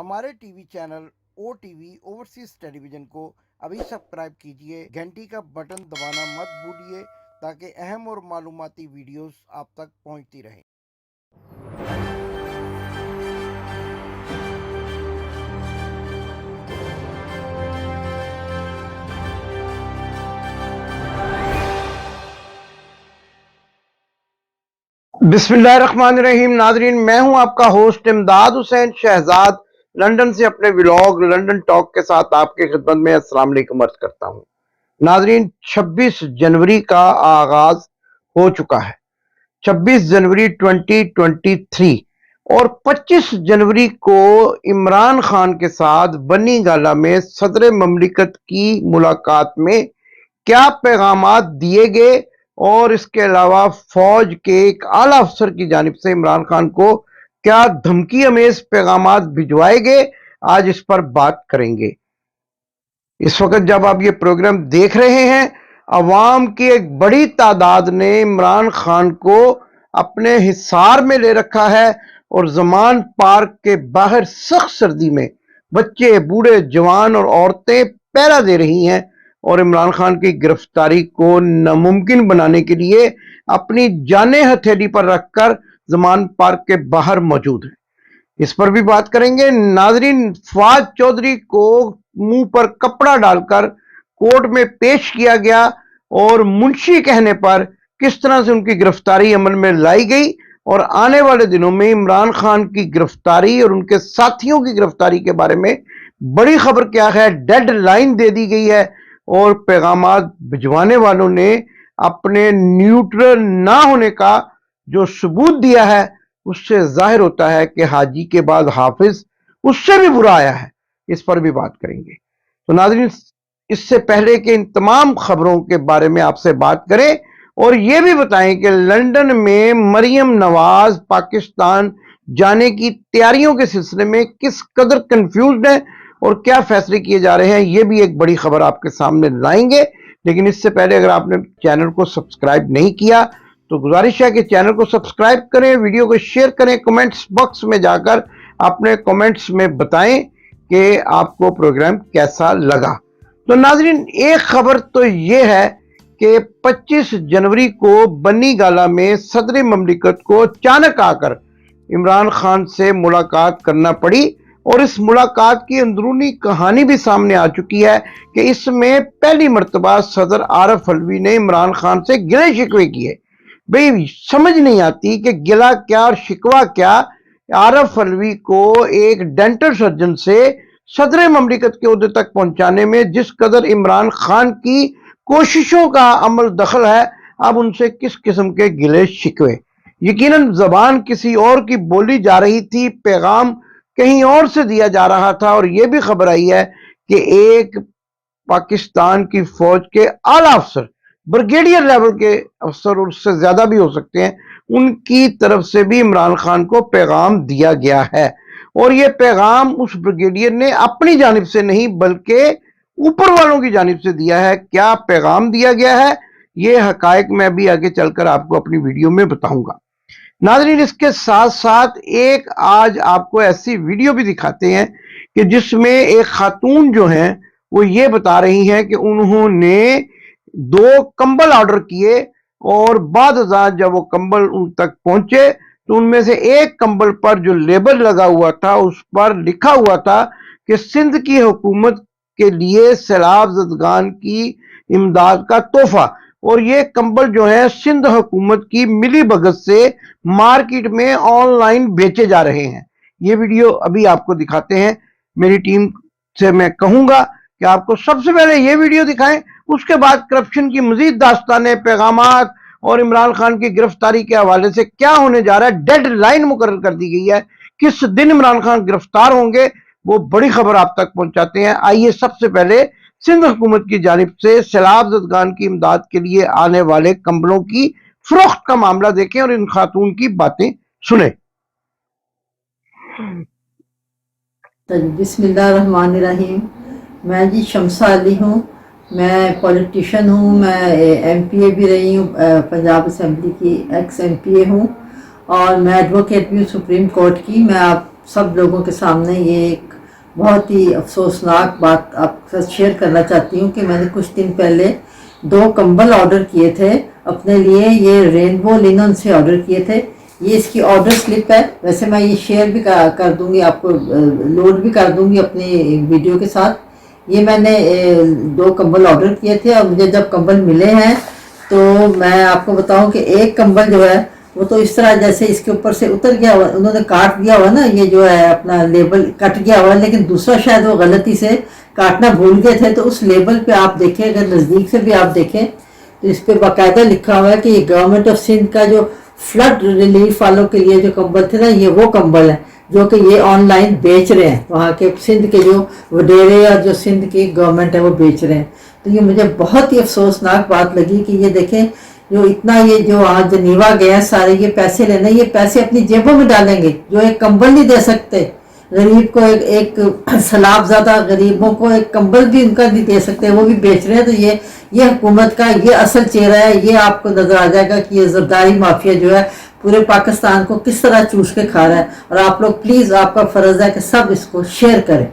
हमारे TV channel OTV overseas television को अभी सब्सक्राइब कीजिए, घंटी का बटन दबाना मत भूलिए ताकि अहम और मालूमाती वीडियोस आप तक पहुंचती रहें। बिस्मिल्लाहिर्रहमानिर्रहीम। नाजरीन, मैं हूं आपका होस्ट इमदाद हुसैन शहजाद, लंदन से अपने व्लॉग लंदन टॉक के साथ आपके खिदमत में अस्सलाम वालेकुम अर्ज करता हूं। नाजरीन, 26 जनवरी का आगाज हो चुका है। 26 जनवरी 2023 और 25 जनवरी को इमरान खान के साथ बनी गाला में सदर ममलिकत की मुलाकात में क्या पैगामात दिए गए और इसके अलावा फौज के एक आला अफसर की जानिब से इमरान खान को क्या धमकी अमेज पैगामात भिजवाए गए, आज इस पर बात करेंगे। इस वक्त जब आप ये प्रोग्राम देख रहे हैं, अवाम की एक बड़ी तादाद ने इमरान खान को अपने हिसार में ले रखा है और जमान पार्क के बाहर सख्त सर्दी में बच्चे, बूढ़े, जवान और औरतें पहरा दे रही हैं और इमरान खान की गिरफ्तारी को नामुमकिन बनाने के लिए अपनी जानें हथेली पर रखकर जमान पार्क के बाहर मौजूद हैं। इस पर भी बात करेंगे। नाजरीन, फवाद चौधरी को मुंह पर कपड़ा डालकर कोर्ट में पेश किया गया और मुंशी कहने पर किस तरह से उनकी गिरफ्तारी अमल में लाई गई और आने वाले दिनों में इमरान खान की गिरफ्तारी और उनके साथियों की गिरफ्तारी के बारे में बड़ी खबर क्या है, डेडलाइन दे दी गई है और पैगामात भिजवाने वालों ने अपने न्यूट्रल ना होने का जो सबूत दिया है उससे जाहिर होता है कि हाजी के बाद हाफिज उससे भी बुरा आया है। इस पर भी बात करेंगे। तो नाज़रीन, इससे पहले कि इन तमाम खबरों के बारे में आपसे बात करें और ये भी बताएं कि लंदन में मरियम नवाज पाकिस्तान जाने की तैयारियों के सिलसिले में किस कदर कंफ्यूज्ड है और क्या फैसले किए जा रहे हैं, ये भी एक बड़ी खबर आपके सामने लाएंगे। लेकिन इससे पहले अगर आपने चैनल को सब्सक्राइब नहीं किया तो गुजारिश है कि चैनल को सब्सक्राइब करें, वीडियो को शेयर करें, कमेंट्स बॉक्स में जाकर अपने कमेंट्स में बताएं कि आपको प्रोग्राम कैसा लगा। तो नाजरीन, एक खबर तो ये है कि 25 जनवरी को बनी गाला में सदर ममलिकत को अचानक आकर इमरान खान से मुलाकात करना पड़ी और इस मुलाकात की अंदरूनी कहानी भी सामने आ चुकी है कि इसमें पहली मर्तबा सदर आरिफ अलवी ने इमरान खान से गिले शिकवे किए। भाई, समझ नहीं आती कि गिला क्या और शिकवा क्या। आरिफ अलवी को एक डेंटल सर्जन से सदर ममलिकत के ओहदे तक पहुंचाने में जिस कदर इमरान खान की कोशिशों का अमल दखल है, अब उनसे किस किस्म के गिले शिकवे। यकीनन जबान किसी और की बोली जा रही थी, पैगाम कहीं और से दिया जा रहा था और यह भी खबर आई है कि एक पाकिस्तान की फौज के आला अफसर, ब्रिगेडियर लेवल के अफसर और उससे ज्यादा भी हो सकते हैं, उनकी तरफ से भी इमरान खान को पैगाम दिया गया है और यह पैगाम उस ब्रिगेडियर ने अपनी जानिब से नहीं बल्कि ऊपर वालों की जानिब से दिया है। क्या पैगाम दिया गया है, यह हकायक मैं भी आगे चलकर आपको अपनी वीडियो में बताऊंगा। नाज़रीन, इसके साथ साथ एक आज आपको ऐसी वीडियो भी दिखाते हैं कि जिसमें एक खातून जो हैं वो ये बता रही हैं कि उन्होंने 2 कंबल ऑर्डर किए और बाद जब वो कंबल उन तक पहुंचे तो उनमें से एक कंबल पर जो लेबल लगा हुआ था उस पर लिखा हुआ था कि सिंध की हुकूमत के लिए सैलाब ज़दगान की इमदाद का तोहफा, और ये कंबल जो है सिंध हुकूमत की मिली भगत से मार्केट में ऑनलाइन बेचे जा रहे हैं। ये वीडियो अभी आपको दिखाते हैं। मेरी टीम से मैं कहूंगा कि आपको सबसे पहले ये वीडियो दिखाएं, उसके बाद करप्शन की मजीद दास्तानें, पैगामात और इमरान खान की गिरफ्तारी के हवाले से क्या होने जा रहा है, डेडलाइन मुकर्रर कर दी गई है, किस दिन इमरान खान गिरफ्तार होंगे, वो बड़ी खबर आप तक पहुंचाते हैं। आइए सबसे पहले सिंध हुकूमत की जानिब से सैलाब ज़दगान की इमदाद के लिए आने वाले कंबलों की फरोख्त का मामला देखें और इन खातून की बातें सुने। बिस्मिल्लाहिर्रहमानिर्रहीम। मैं जी शमसा अली हूँ, मैं पॉलिटिशियन हूँ, मैं MPA भी रही हूँ, पंजाब असेंबली की एक्स MPA हूँ और मैं एडवोकेट भी हूँ सुप्रीम कोर्ट की। मैं आप सब लोगों के सामने ये एक बहुत ही अफसोसनाक बात आपके साथ शेयर करना चाहती हूँ कि मैंने कुछ दिन पहले 2 कंबल ऑर्डर किए थे अपने लिए। ये रेनबो लिनन से ऑर्डर किए थे। ये इसकी ऑर्डर स्लिप है। वैसे मैं ये शेयर भी कर दूंगी आपको, लोड भी कर दूंगी अपनी वीडियो के साथ। ये मैंने 2 कंबल ऑर्डर किए थे और मुझे जब कंबल मिले हैं तो मैं आपको बताऊं कि एक कंबल जो है वो तो इस तरह जैसे इसके ऊपर से उतर गया हुआ, उन्होंने काट दिया हुआ ना, ये जो है अपना लेबल कट गया हुआ, लेकिन दूसरा शायद वो गलती से काटना भूल गए थे। तो उस लेबल पे आप देखें, अगर नज़दीक से भी आप देखें तो इस पे बाकायदा लिखा हुआ है कि ये गवर्नमेंट ऑफ सिंध का जो फ्लड रिलीफ वालों के लिए जो कंबल थे ना, ये वो कंबल है जो कि ये ऑनलाइन बेच रहे हैं। वहाँ के सिंध के जो वडेरे और जो सिंध की गवर्नमेंट है वो बेच रहे हैं। तो ये मुझे बहुत ही अफसोसनाक बात लगी कि ये देखें, जो इतना ये जो आज जनीवा गया सारे ये पैसे लेना, ये पैसे अपनी जेबों में डालेंगे, जो एक कंबल नहीं दे सकते गरीब को, एक सलाब ज़्यादा गरीबों को एक कंबल भी उनका नहीं दे सकते, वो भी बेच रहे हैं। तो ये हुकूमत का ये असल चेहरा है। ये आपको नजर आ जाएगा कि ये जरदारी माफिया जो है पूरे पाकिस्तान को किस तरह चूस के खा रहा है। और आप लोग प्लीज़, आपका फ़र्ज़ है कि सब इसको शेयर करें।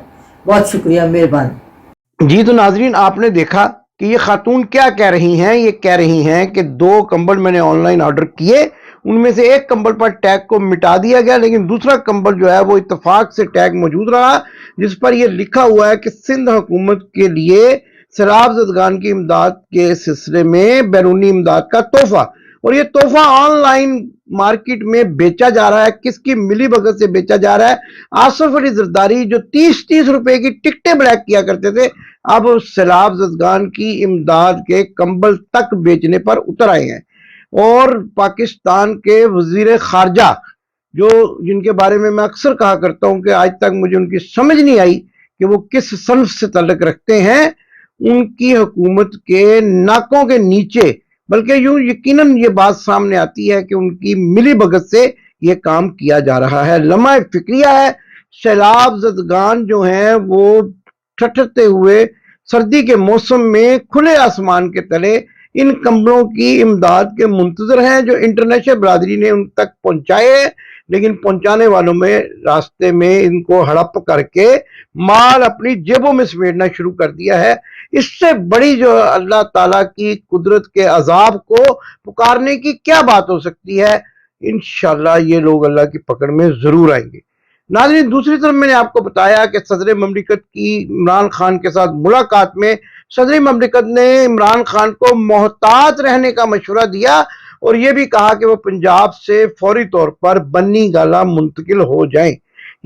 बहुत शुक्रिया, मेहरबानी। जी तो नाजरीन, आपने देखा कि ये खातून क्या कह रही हैं। ये कह रही हैं कि 2 कंबल मैंने ऑनलाइन ऑर्डर किए, उनमें से एक कंबल पर टैग को मिटा दिया गया, लेकिन दूसरा कंबल जो है वो इत्तेफाक से टैग मौजूद रहा, जिस पर यह लिखा हुआ है कि सिंध हुकूमत के लिए सैलाब ज़दगान की इमदाद के सिलसिले में बैरूनी इमदाद का तोहफा। और ये तोहफा ऑनलाइन मार्केट में बेचा जा रहा है। किसकी मिली भगत से बेचा जा रहा है? आसिफ अली जरदारी जो 30-30 रुपए की टिकटें ब्लैक किया करते थे, अब सैलाब ज़दगान की इमदाद के कंबल तक बेचने पर उतर आए हैं। और पाकिस्तान के वजीर खारजा, जो जिनके बारे में मैं अक्सर कहा करता हूं कि आज तक मुझे उनकी समझ नहीं आई कि वो किस सनफ से तल्लुक रखते हैं, उनकी हुकूमत के नाकों के नीचे, बल्कि यूं यकीनन ये बात सामने आती है कि उनकी मिली भगत से ये काम किया जा रहा है। लम्हा फिक्रिया है। सैलाब ज़दगान जो हैं वो ठठरते हुए सर्दी के मौसम में खुले आसमान के तले इन कंबलों की इमदाद के मुंतजर हैं, जो इंटरनेशनल बरादरी ने उन तक पहुंचाए हैं। लेकिन पहुंचाने वालों में रास्ते में इनको हड़प करके माल अपनी जेबों में समेटना शुरू कर दिया है। इससे बड़ी जो अल्लाह ताला की कुदरत के अजाब को पुकारने की क्या बात हो सकती है? इंशाल्लाह ये लोग अल्लाह की पकड़ में जरूर आएंगे। नाज़रीन, दूसरी तरफ मैंने आपको बताया कि सदर ममलिकत की इमरान खान के साथ मुलाकात में सदर ममलिकत ने इमरान खान को मोहतात रहने का मशवरा दिया और यह भी कहा कि वो पंजाब से फौरी तौर पर बन्नी गाला मुंतकिल हो जाएं।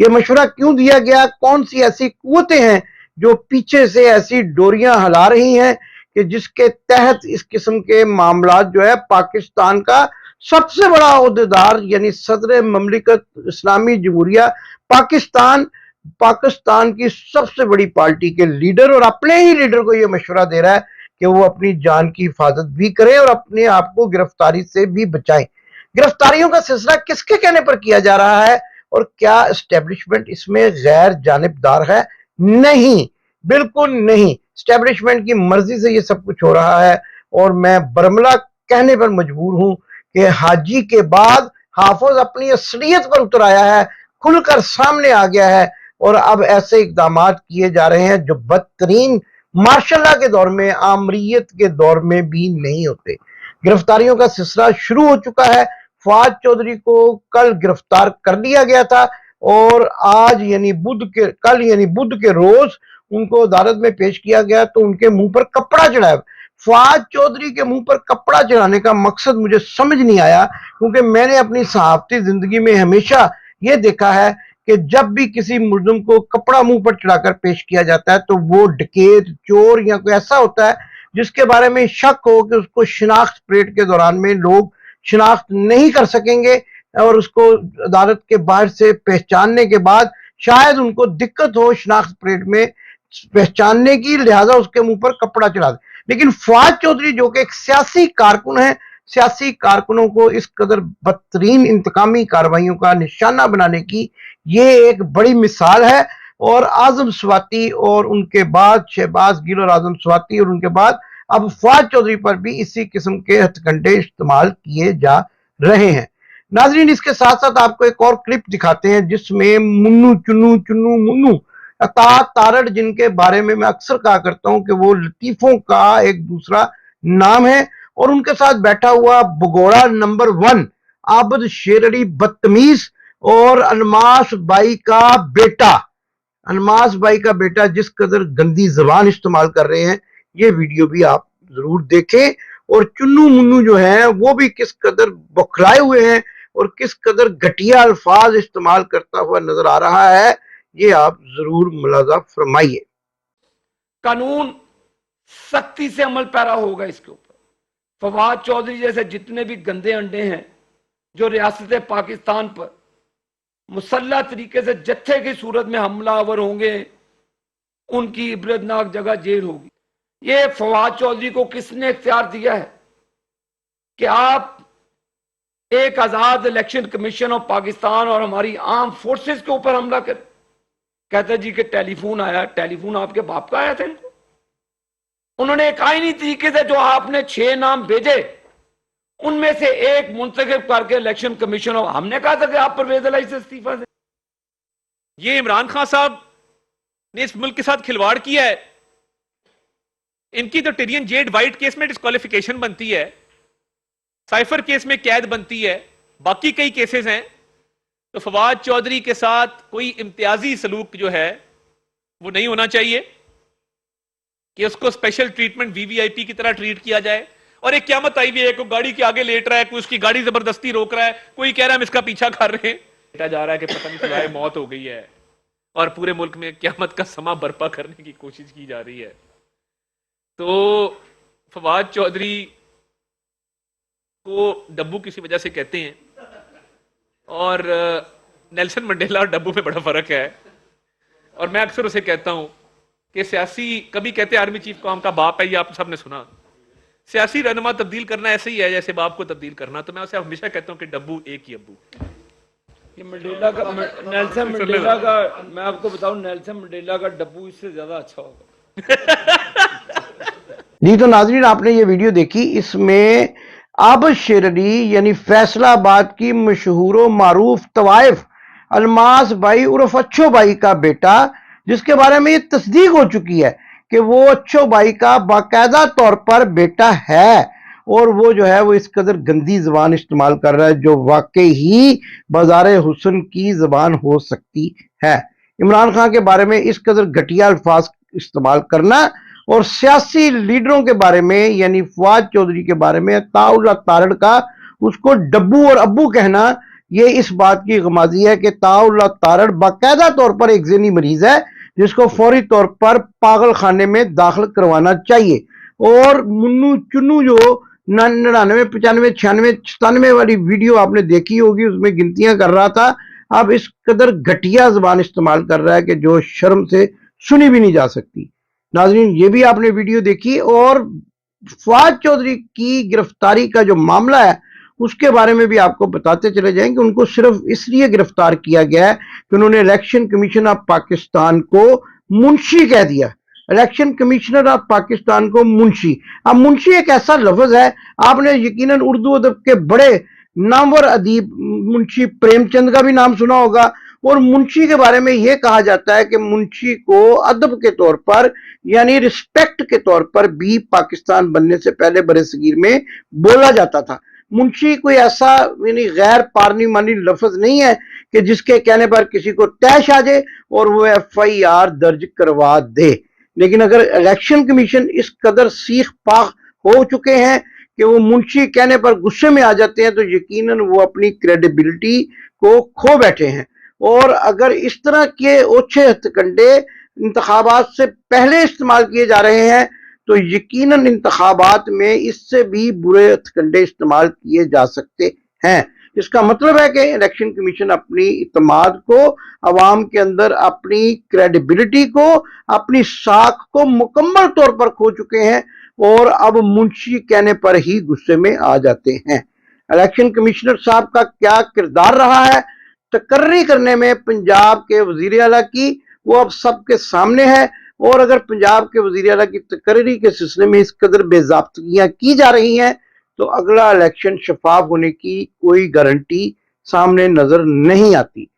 यह मशवरा क्यों दिया गया? कौन सी ऐसी कुव्वतें हैं जो पीछे से ऐसी डोरियां हिला रही हैं कि जिसके तहत इस किस्म के मामलात जो है पाकिस्तान का सबसे बड़ा ओहदेदार यानी सदर ममलिकत इस्लामी जमहूरिया पाकिस्तान, पाकिस्तान की सबसे बड़ी पार्टी के लीडर और अपने ही लीडर को यह मशवरा दे रहा है कि वो अपनी जान की हिफाजत भी करें और अपने आप को गिरफ्तारी से भी बचाएं। गिरफ्तारियों का सिलसिला किसके कहने पर किया जा रहा है और क्या एस्टेब्लिशमेंट इसमें गैर जानिबदार है? नहीं, बिल्कुल नहीं। एस्टेब्लिशमेंट की मर्जी से ये सब कुछ हो रहा है और मैं बरमला कहने पर मजबूर हूं कि हाजी के बाद हाफिज अपनी असलियत पर उतर आया है, खुलकर सामने आ गया है और अब ऐसे इकदाम किए जा रहे हैं जो बदतरीन मार्शल के दौर में, आमरीत के दौर में भी नहीं होते। गिरफ्तारियों का सिलसिला शुरू हो चुका है। फवाद चौधरी को कल गिरफ्तार कर लिया गया था और आज यानी बुध के रोज उनको अदालत में पेश किया गया तो उनके मुंह पर कपड़ा चढ़ाया। फवाद चौधरी के मुंह पर कपड़ा चढ़ाने का मकसद मुझे समझ नहीं आया, क्योंकि मैंने अपनी सहाफती जिंदगी में हमेशा ये देखा है कि जब भी किसी मुल्जिम को कपड़ा मुंह पर चढ़ाकर पेश किया जाता है तो वो डकैत, चोर या कोई ऐसा होता है जिसके बारे में शक हो कि उसको शिनाख्त परेड के दौरान में लोग शिनाख्त नहीं कर सकेंगे और उसको अदालत के बाहर से पहचानने के बाद शायद उनको दिक्कत हो शिनाख्त परेड में पहचानने की, लिहाजा उसके मुंह पर कपड़ा चढ़ा दे। लेकिन फवाद चौधरी जो कि एक सियासी कारकुन है, सियासी कारकुनों को इस कदर बदतरीन इंतकामी कार्रवाइयों का निशाना बनाने की ये एक बड़ी मिसाल है। और आजम स्वाति और उनके बाद शहबाज गिल और आजम स्वाति और उनके बाद अब फवाद चौधरी पर भी इसी किस्म के हथकंडे इस्तेमाल किए जा रहे हैं। नाजरीन, इसके साथ साथ आपको एक और क्लिप दिखाते हैं जिसमें मुन्नू चुन्नू चुन्नू मुन्नू अता तारड़, जिनके बारे में मैं अक्सर कहा करता हूं कि वो लतीफों का एक दूसरा नाम है, और उनके साथ बैठा हुआ भगोड़ा नंबर 1 आबद शेरड़ी बदतमीज, और अलमास बाई का बेटा, अलमास भाई का बेटा जिस कदर गंदी जबान इस्तेमाल कर रहे हैं, ये वीडियो भी आप जरूर देखें। और चुन्नू मुन्नू जो है वो भी किस कदर बौखलाए हुए हैं और किस कदर घटिया अल्फाज इस्तेमाल करता हुआ नजर आ रहा है, ये आप जरूर मुलाजा फरमाइए। कानून सख्ती से अमल पैरा होगा इसके ऊपर। फवाद चौधरी जैसे जितने भी गंदे अंडे हैं जो रियासत पाकिस्तान पर मुसल्लह तरीके से जत्थे की सूरत में हमलावर होंगे, उनकी इबरतनाक जगह जेल होगी। ये फवाद चौधरी को किसने इख्तियार दिया है कि आप एक आजाद इलेक्शन कमीशन ऑफ पाकिस्तान और हमारी आर्म फोर्सेस के ऊपर हमला करें? कहते जी कि टेलीफोन आया। टेलीफोन आपके बाप का आया था इनको? उन्होंने एक आईनी तरीके से जो आपने 6 नाम भेजे, उनमें से एक मुंतखब करके इलेक्शन कमीशन ऑफ, हमने कहा था कि आप परवेज इलाही से इस्तीफा दें। ये इमरान खान साहब ने इस मुल्क के साथ खिलवाड़ किया है। इनकी तो टिरियन जेड वाइट केस में डिस्क्वालिफिकेशन बनती है, साइफर केस में कैद बनती है, बाकी कई केसेस हैं। तो फवाद चौधरी के साथ कोई इम्तियाजी सलूक जो है वो नहीं होना चाहिए कि उसको स्पेशल ट्रीटमेंट वीवीआईपी की तरह ट्रीट किया जाए। और एक क़यामत आई हुई है, कोई गाड़ी के आगे लेट रहा है, कोई उसकी गाड़ी जबरदस्ती रोक रहा है, कोई कह रहा है हम इसका पीछा कर रहे हैं, बेटा जा रहा है कि पता नहीं सिवाय मौत हो गई है, और पूरे मुल्क में क़यामत का समा बर्पा करने की कोशिश की जा रही है। तो फवाद चौधरी को डब्बू किसी वजह से कहते हैं, और नेल्सन मंडेला और डब्बू में बड़ा फर्क है। और मैं अक्सर उसे कहता हूं कि सियासी, कभी कहते आर्मी चीफ कौम का बाप है, ये आप सबने सुना। सियासी रहनुमा तब्दील करना ऐसे ही है जैसे बाप को तब्दील करना। तो मैं उसे हमेशा कहता हूं कि डब्बू एक ही अब्बू। ये मंडेला का, नेल्सन मंडेला का, मैं आपको बताऊं, नेल्सन मंडेला का डब्बू इससे ज्यादा अच्छा होगा। जी तो नाजरीन, आपने ये वीडियो देखी, इसमें आबद शेरड़ी यानी फैसलाबाद की मशहूर मारूफ तवाइफ अलमास भाई उर्फ अच्छो भाई का बेटा, जिसके बारे में ये तस्दीक हो चुकी है कि वो अच्छो भाई का बाकायदा तौर पर बेटा है, और वो जो है वो इस कदर गंदी जबान इस्तेमाल कर रहा है जो वाकई ही बाज़ारे हुस्न की जबान हो सकती है। इमरान खान के बारे में इस कदर घटिया अल्फाज इस्तेमाल करना और सियासी लीडरों के बारे में यानी फवाद चौधरी के बारे में ताउल्ला तारड़ का उसको डब्बू और अब्बू कहना, ये इस बात की गमाजी है कि ताउल्ला तारड़ बाकायदा तौर पर एक ज़हनी मरीज है जिसको फौरी तौर पर पागल खाने में दाखिल करवाना चाहिए। और मुन्नू चुन्नू जो 99, 95, 96, 97 वाली वीडियो आपने देखी होगी, उसमें गिनतियां कर रहा था, अब इस कदर घटिया जबान इस्तेमाल कर रहा है कि जो शर्म से सुनी भी नहीं जा सकती। नाजरीन, ये भी आपने वीडियो देखी। और फवाद चौधरी की गिरफ्तारी का जो मामला है उसके बारे में भी आपको बताते चले जाएंगे। उनको सिर्फ इसलिए गिरफ्तार किया गया है कि उन्होंने इलेक्शन कमीशन ऑफ पाकिस्तान को मुंशी कह दिया। इलेक्शन कमिश्नर ऑफ पाकिस्तान को मुंशी। अब मुंशी एक ऐसा लफ्ज है, आपने यकीनन उर्दू अदब के बड़े नामवर अदीब मुंशी प्रेमचंद का भी नाम सुना होगा। और मुंशी के बारे में यह कहा जाता है कि मुंशी को अदब के तौर पर यानी रिस्पेक्ट के तौर पर भी पाकिस्तान बनने से पहले बड़े सगीर में बोला जाता था। मुंशी कोई ऐसा यानी गैर पार्लिमानी लफ्ज नहीं है कि जिसके कहने पर किसी को तैश आ जाए और वो FIR दर्ज करवा दे। लेकिन अगर इलेक्शन कमीशन इस कदर सीख पाक हो चुके हैं कि वो मुंशी कहने पर गुस्से में आ जाते हैं, तो यकीनन वो अपनी क्रेडिबिलिटी को खो बैठे हैं। और अगर इस तरह के ओछे हथकंडे इंतखाबात से पहले इस्तेमाल किए जा रहे हैं, तो यकीनन इंतखाबात में इससे भी बुरे हथकंडे इस्तेमाल किए जा सकते हैं। इसका मतलब है कि इलेक्शन कमीशन अपनी इत्मीनान को, अवाम के अंदर अपनी क्रेडिबिलिटी को, अपनी साख को मुकम्मल तौर पर खो चुके हैं और अब मुंशी कहने पर ही गुस्से में आ जाते हैं। इलेक्शन कमिश्नर साहब का क्या किरदार रहा है तकर्री करने में पंजाब के वजीर आला की, वो अब सबके सामने है। और अगर पंजाब के वजीर आला की तकर्री के सिलसिले में इस कदर बेज़ाब्तियां की जा रही हैं, तो अगला इलेक्शन शफाफ होने की कोई गारंटी सामने नजर नहीं आती।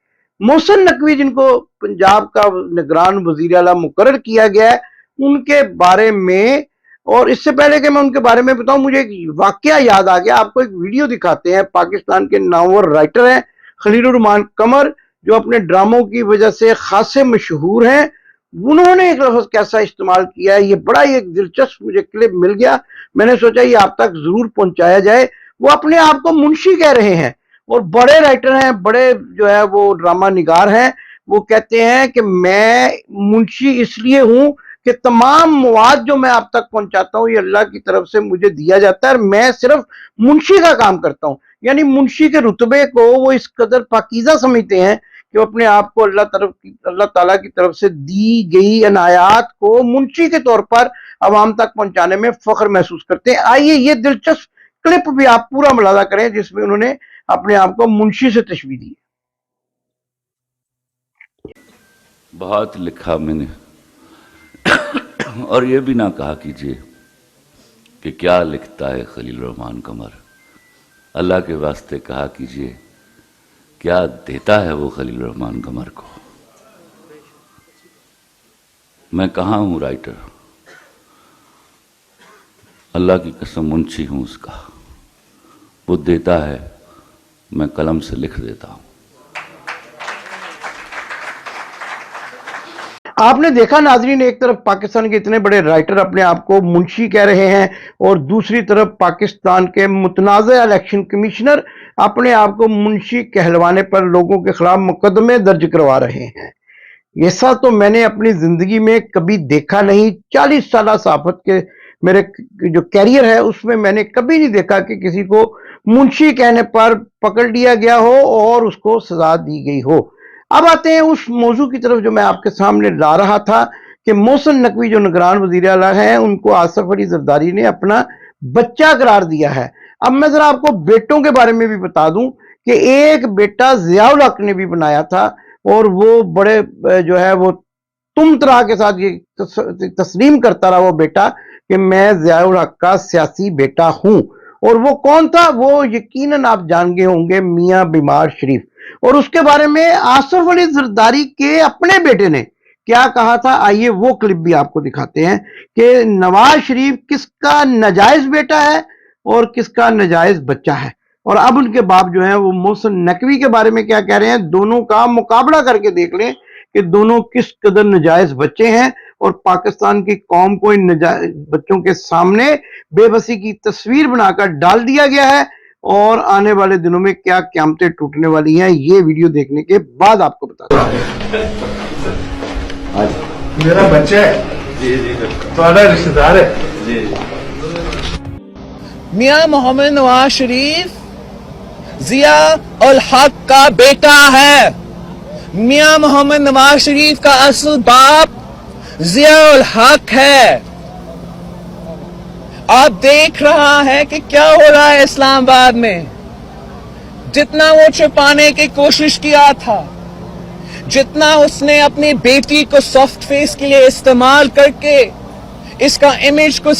मोहसिन नकवी जिनको पंजाब का निगरान वजीर आला मुकर्रर किया गया है, उनके बारे में, और इससे पहले कि मैं उनके बारे में बताऊं, मुझे एक वाकया याद आ गया। आपको एक वीडियो दिखाते हैं। पाकिस्तान के नामवर राइटर हैं खलीलुर रहमान कमर, जो अपने ड्रामों की वजह से खासे मशहूर हैं। उन्होंने एक लफ्ज कैसा इस्तेमाल किया है, ये बड़ा ही एक दिलचस्प मुझे क्लिप मिल गया, मैंने सोचा ये आप तक जरूर पहुंचाया जाए। वो अपने आप को मुंशी कह रहे हैं और बड़े राइटर हैं, बड़े जो है वो ड्रामा निगार हैं। वो कहते हैं कि मैं मुंशी इसलिए हूं कि तमाम मवाद जो मैं आप तक पहुंचाता हूं ये अल्लाह की तरफ से मुझे दिया जाता है और मैं सिर्फ मुंशी का काम करता हूं। यानी मुंशी के रुतबे को वो इस कदर पाकीज़ा समझते हैं कि वो अपने आप को अल्लाह ताला की तरफ से दी गई अनायात को मुंशी के तौर पर आवाम तक पहुंचाने में फख्र महसूस करते हैं। आइए ये दिलचस्प क्लिप भी आप पूरा मुलाजा करें जिसमें उन्होंने अपने आप को मुंशी से तशबीह दी। बहुत लिखा मैंने और ये भी ना कहा कीजिए कि क्या लिखता है खलील रहमान कमर। अल्लाह के वास्ते कहा कीजिए क्या देता है वो खलील रहमान कमर को। मैं कहाँ हूँ राइटर, अल्लाह की कसम मुंशी हूँ उसका। वो देता है, मैं कलम से लिख देता हूँ। आपने देखा नाजरीन, एक तरफ पाकिस्तान के इतने बड़े राइटर अपने आप को मुंशी कह रहे हैं और दूसरी तरफ पाकिस्तान के मुतनाज़ा इलेक्शन कमिश्नर अपने आप को मुंशी कहलवाने पर लोगों के खिलाफ मुकदमे दर्ज करवा रहे हैं। ऐसा तो मैंने अपनी जिंदगी में कभी देखा नहीं। 40 साल सहाफत के मेरे जो कैरियर है उसमें मैंने कभी नहीं देखा कि किसी को मुंशी कहने पर पकड़ लिया गया हो और उसको सजा दी गई हो। अब आते हैं उस मौजू की तरफ जो मैं आपके सामने ला रहा था कि मोहसिन नकवी जो निगरान वजीर आला हैं, उनको आसिफ अली जरदारी ने अपना बच्चा करार दिया है। अब मैं जरा आपको बेटों के बारे में भी बता दूं कि एक बेटा जियाउल हक ने भी बनाया था और वो बड़े जो है वो तुम तरह के साथ ये तस्लीम करता रहा वो बेटा कि मैं जियाउल हक का सियासी बेटा हूं। और वो कौन था? वो यकीनन आप जान गए होंगे, मियां बीमार शरीफ। और उसके बारे में आसिफ अली जरदारी के अपने बेटे ने क्या कहा था, आइए वो क्लिप भी आपको दिखाते हैं कि नवाज शरीफ किसका नाजायज बेटा है और किसका नाजायज बच्चा है। और अब उनके बाप जो है वो मोहसिन नकवी के बारे में क्या कह रहे हैं, दोनों का मुकाबला करके देख लें कि दोनों किस कदर नाजायज बच्चे हैं। और पाकिस्तान की कौम को इन बच्चों के सामने बेबसी की तस्वीर बनाकर डाल दिया गया है और आने वाले दिनों में क्या क़यामतें टूटने वाली हैं ये वीडियो देखने के बाद आपको बताता हूं। मेरा बच्चा है जी जी, तुम्हारा रिश्तेदार है जी। मियां मोहम्मद नवाज शरीफ जिया उल हक का बेटा है। मियां मोहम्मद नवाज शरीफ का असल बाप जिया उल हक है। आप देख रहा है कि क्या हो रहा है इस्लामाबाद में। जितना वो छुपाने की कोशिश किया था, जितना उसने अपनी बेटी को सॉफ्ट फेस के लिए इस्तेमाल करके इसका इमेज को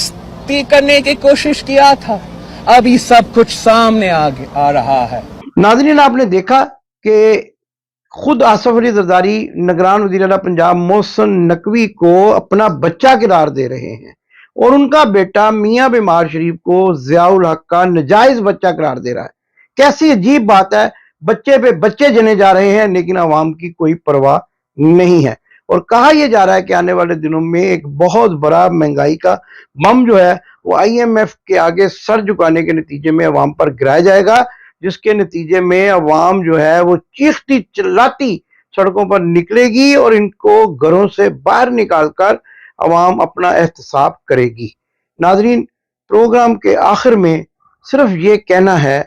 करने की कोशिश किया था, अभी सब कुछ सामने आ रहा है। नाज़रीन, आपने देखा कि खुद आसिफ अली जरदारी निगरान वज़ीर आला पंजाब मोहसिन नकवी को अपना बच्चा करार दे रहे हैं और उनका बेटा मियां बीमार शरीफ को जियाउल हक का नाजायज बच्चा करार दे रहा है। कैसी अजीब बात है, बच्चे पे बच्चे जने जा रहे हैं लेकिन आवाम की कोई परवाह नहीं है। और कहा यह जा रहा है कि आने वाले दिनों में एक बहुत बड़ा महंगाई का बम जो है वो IMF के आगे सर झुकाने के नतीजे में अवाम पर गिराया जाएगा, जिसके नतीजे में अवाम जो है वो चीखती चिल्लाती सड़कों पर निकलेगी और इनको घरों से बाहर निकालकर अवाम अपना एहतसाब करेगी। नाजरीन, प्रोग्राम के आखिर में सिर्फ ये कहना है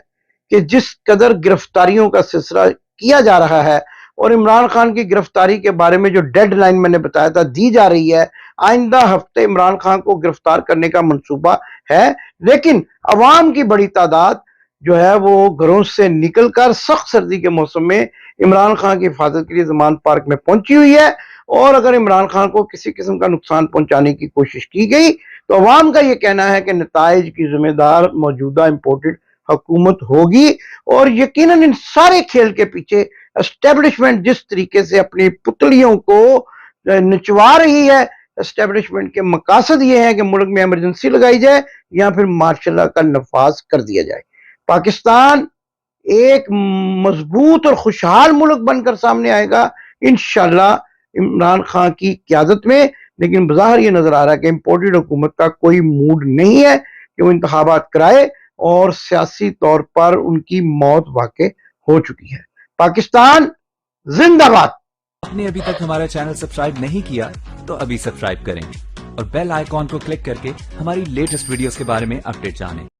कि जिस कदर गिरफ्तारियों का सिलसिला किया जा रहा है और इमरान खान की गिरफ्तारी के बारे में जो डेडलाइन मैंने बताया था दी जा रही है, आइंदा हफ्ते इमरान खान को गिरफ्तार करने का मंसूबा है, लेकिन अवाम की बड़ी तादाद जो है वो घरों से निकलकर सख्त सर्दी के मौसम में इमरान खान की हिफाजत के लिए ज़मान पार्क में पहुंची हुई है। और अगर इमरान खान को किसी किस्म का नुकसान पहुंचाने की कोशिश की गई तो अवाम का यह कहना है कि नताइज की जिम्मेदार मौजूदा इंपोर्टेड हुकूमत होगी और यकीनन इन सारे खेल के पीछे एस्टेब्लिशमेंट जिस तरीके से अपनी पुतलियों को निचवा रही है, एस्टेब्लिशमेंट के मकासद ये है कि मुल्क में इमरजेंसी लगाई जाए या फिर मार्शल लॉ का नफाज कर दिया जाए। पाकिस्तान एक मजबूत और खुशहाल मुल्क बनकर सामने आएगा इंशाल्लाह इमरान खान की क़यादत में। लेकिन बज़ाहिर ये नजर आ रहा है कि इम्पोर्टेड हुकूमत का कोई मूड नहीं है कि वो इंतखाबात कराए, और सियासी तौर पर उनकी मौत वाक़ई हो चुकी है। पाकिस्तान जिंदाबाद। आपने अभी तक हमारा चैनल सब्सक्राइब नहीं किया तो अभी सब्सक्राइब करें और बेल आइकॉन को क्लिक करके हमारी लेटेस्ट वीडियोस के बारे में अपडेट जानें।